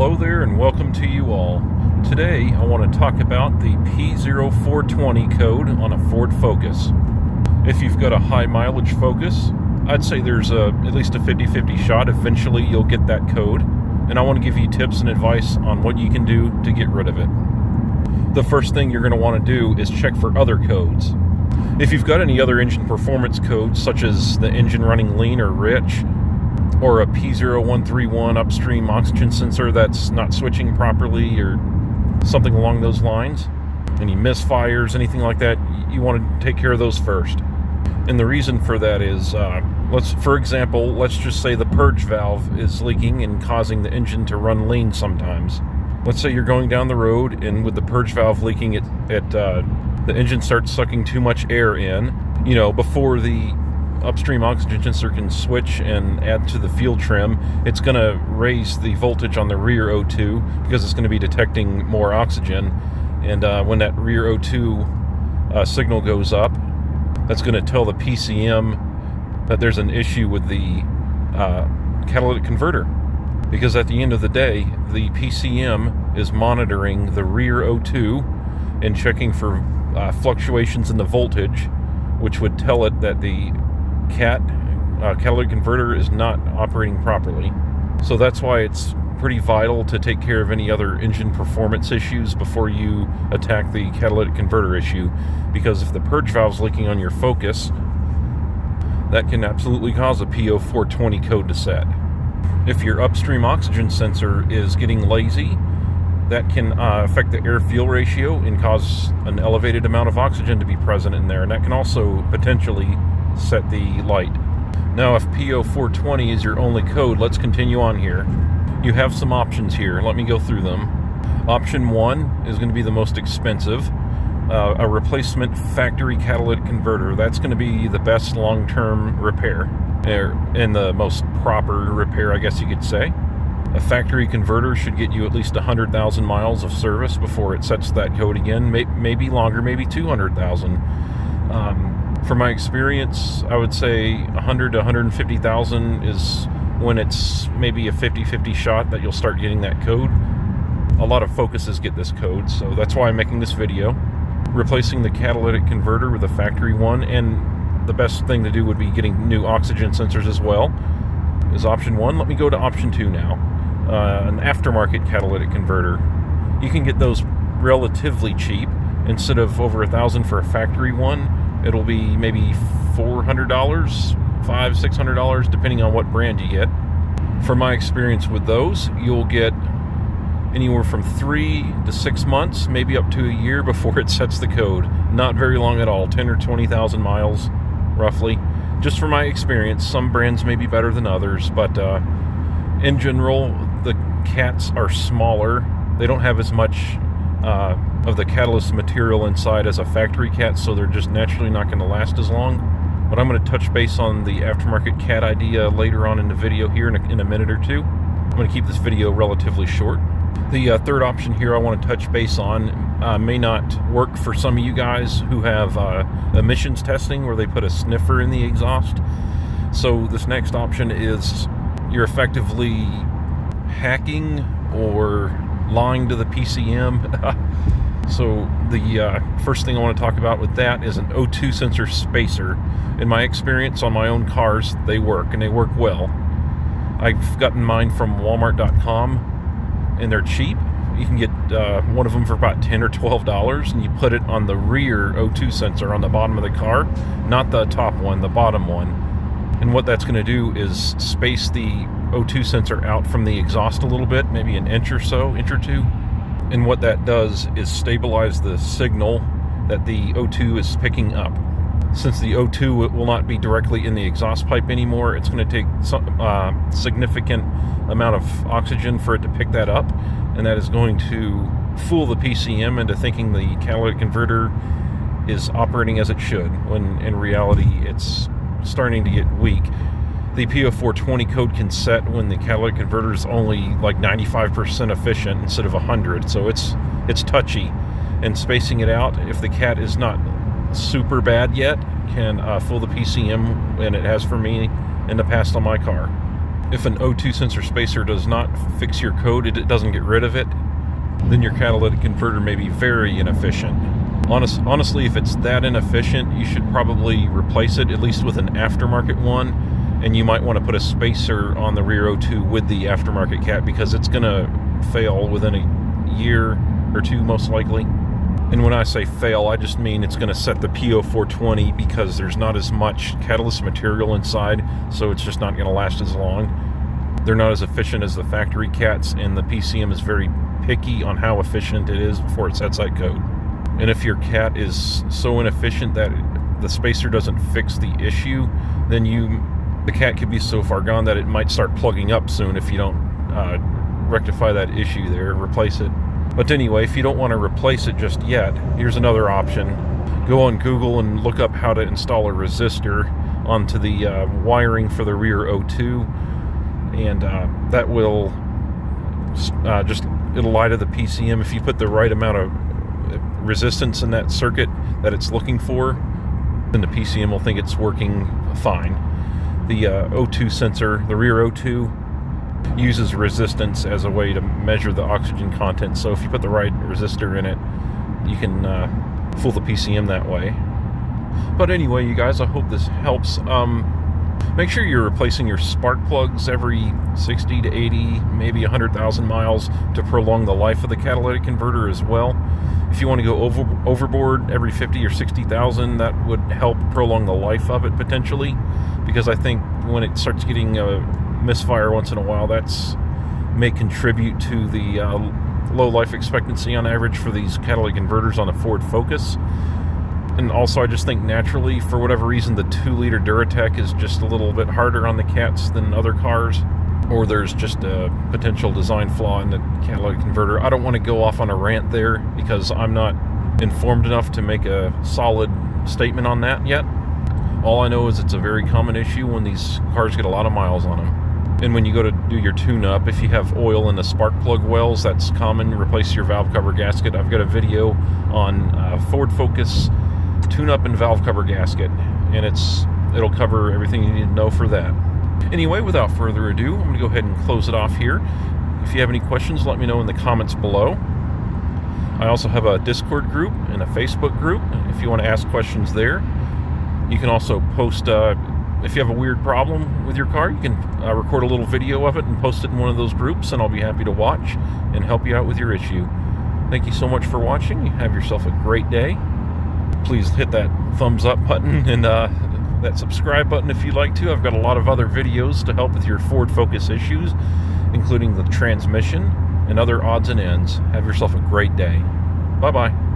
Hello there and welcome to you all. Today I want to talk about the P0420 code on a Ford Focus. If you've got a high mileage Focus, I'd say there's at least a 50-50 shot eventually you'll get that code, and I want to give you tips and advice on what you can do to get rid of it. The first thing you're going to want to do is check for other codes. If you've got any other engine performance codes, such as the engine running lean or rich, or a P0131 upstream oxygen sensor that's not switching properly, or something along those lines, any misfires, anything like that, you want to take care of those first. And the reason for that is, for example, let's just say the purge valve is leaking and causing the engine to run lean sometimes. Let's say you're going down the road, and with the purge valve leaking, the engine starts sucking too much air in, before the upstream oxygen sensor can switch and add to the fuel trim. It's going to raise the voltage on the rear O2 because it's going to be detecting more oxygen, and when that rear O2 signal goes up, that's going to tell the PCM that there's an issue with the catalytic converter, because at the end of the day, the PCM is monitoring the rear O2 and checking for fluctuations in the voltage, which would tell it that the catalytic converter is not operating properly. So that's why it's pretty vital to take care of any other engine performance issues before you attack the catalytic converter issue, because if the purge valve's leaking on your Focus, that can absolutely cause a P0420 code to set. If your upstream oxygen sensor is getting lazy, that can affect the air-fuel ratio and cause an elevated amount of oxygen to be present in there, and that can also potentially set the light. Now, if P0420 is your only code, let's continue on here. You have some options here. Let me go through them. Option 1 is going to be the most expensive, a replacement factory catalytic converter. That's going to be the best long-term repair, and the most proper repair, I guess you could say. A factory converter should get you at least 100,000 miles of service before it sets that code again, maybe longer, maybe 200,000. From my experience, I would say 100 to 150,000 is when it's maybe a 50-50 shot that you'll start getting that code. A lot of Focuses get this code, so that's why I'm making this video. Replacing the catalytic converter with a factory one, and the best thing to do would be getting new oxygen sensors as well, is option 1. Let me go to option 2 now. An aftermarket catalytic converter. You can get those relatively cheap. Instead of over $1,000 for a factory one, it'll be maybe $400, $500-$600, depending on what brand you get. From my experience with those, you'll get anywhere from 3 to 6 months, maybe up to a year before it sets the code. Not very long at all, 10 or 20,000 miles, roughly. Just from my experience, some brands may be better than others, but in general, the cats are smaller. They don't have as much of the catalyst material inside as a factory cat, so they're just naturally not going to last as long. But I'm going to touch base on the aftermarket cat idea later on in the video here in a minute or two. I'm going to keep this video relatively short. The third option here I want to touch base on may not work for some of you guys who have emissions testing where they put a sniffer in the exhaust. So this next option is you're effectively hacking or lying to the PCM. So the first thing I want to talk about with that is an O2 sensor spacer. In my experience on my own cars, they work, and they work well. I've gotten mine from Walmart.com, and they're cheap. You can get one of them for about $10 or $12, and you put it on the rear O2 sensor on the bottom of the car, not the top one, the bottom one. And what that's going to do is space the O2 sensor out from the exhaust a little bit, maybe an inch or two. And what that does is stabilize the signal that the O2 is picking up. Since the O2 will not be directly in the exhaust pipe anymore, it's going to take some significant amount of oxygen for it to pick that up, and that is going to fool the PCM into thinking the catalytic converter is operating as it should, when in reality it's starting to get weak. The P0420 code can set when the catalytic converter is only like 95% efficient instead of 100, so it's touchy, and spacing it out, if the cat is not super bad yet, can fool the PCM, and it has for me in the past on my car. If an O2 sensor spacer does not fix your code, it doesn't get rid of it, then your catalytic converter may be very inefficient. Honestly, if it's that inefficient, you should probably replace it, at least with an aftermarket one, and you might want to put a spacer on the rear O2 with the aftermarket cat, because it's going to fail within a year or two, most likely. And when I say fail, I just mean it's going to set the P0420 because there's not as much catalyst material inside, so it's just not going to last as long. They're not as efficient as the factory cats, and the PCM is very picky on how efficient it is before it sets that code. And if your cat is so inefficient that the spacer doesn't fix the issue, then the cat could be so far gone that it might start plugging up soon if you don't rectify that issue there, replace it. But anyway, if you don't want to replace it just yet, here's another option. Go on Google and look up how to install a resistor onto the wiring for the rear O2, and that will it'll lie to the PCM. If you put the right amount of resistance in that circuit that it's looking for, then the PCM will think it's working fine. The O2 sensor, the rear O2, uses resistance as a way to measure the oxygen content, so if you put the right resistor in it, you can fool the PCM that way. But anyway, you guys, I hope this helps. Make sure you're replacing your spark plugs every 60 to 80, maybe 100,000 miles to prolong the life of the catalytic converter as well. If you want to go overboard every 50 or 60,000, that would help prolong the life of it potentially, because I think when it starts getting a misfire once in a while, that's may contribute to the low life expectancy on average for these catalytic converters on a Ford Focus. And also, I just think naturally, for whatever reason, the 2-liter Duratec is just a little bit harder on the cats than other cars, or there's just a potential design flaw in the catalytic converter. I don't want to go off on a rant there because I'm not informed enough to make a solid statement on that yet. All I know is it's a very common issue when these cars get a lot of miles on them. And when you go to do your tune-up, if you have oil in the spark plug wells, that's common. Replace your valve cover gasket. I've got a video on Ford Focus tune-up and valve cover gasket, and it'll cover everything you need to know for that. Anyway, without further ado, I'm going to go ahead and close it off here. If you have any questions, let me know in the comments below. I also have a Discord group and a Facebook group if you want to ask questions there. You can also post, if you have a weird problem with your car, you can record a little video of it and post it in one of those groups, and I'll be happy to watch and help you out with your issue. Thank you so much for watching. You have yourself a great day. Please hit that thumbs up button and that subscribe button if you'd like to. I've got a lot of other videos to help with your Ford Focus issues, including the transmission and other odds and ends. Have yourself a great day. Bye-bye.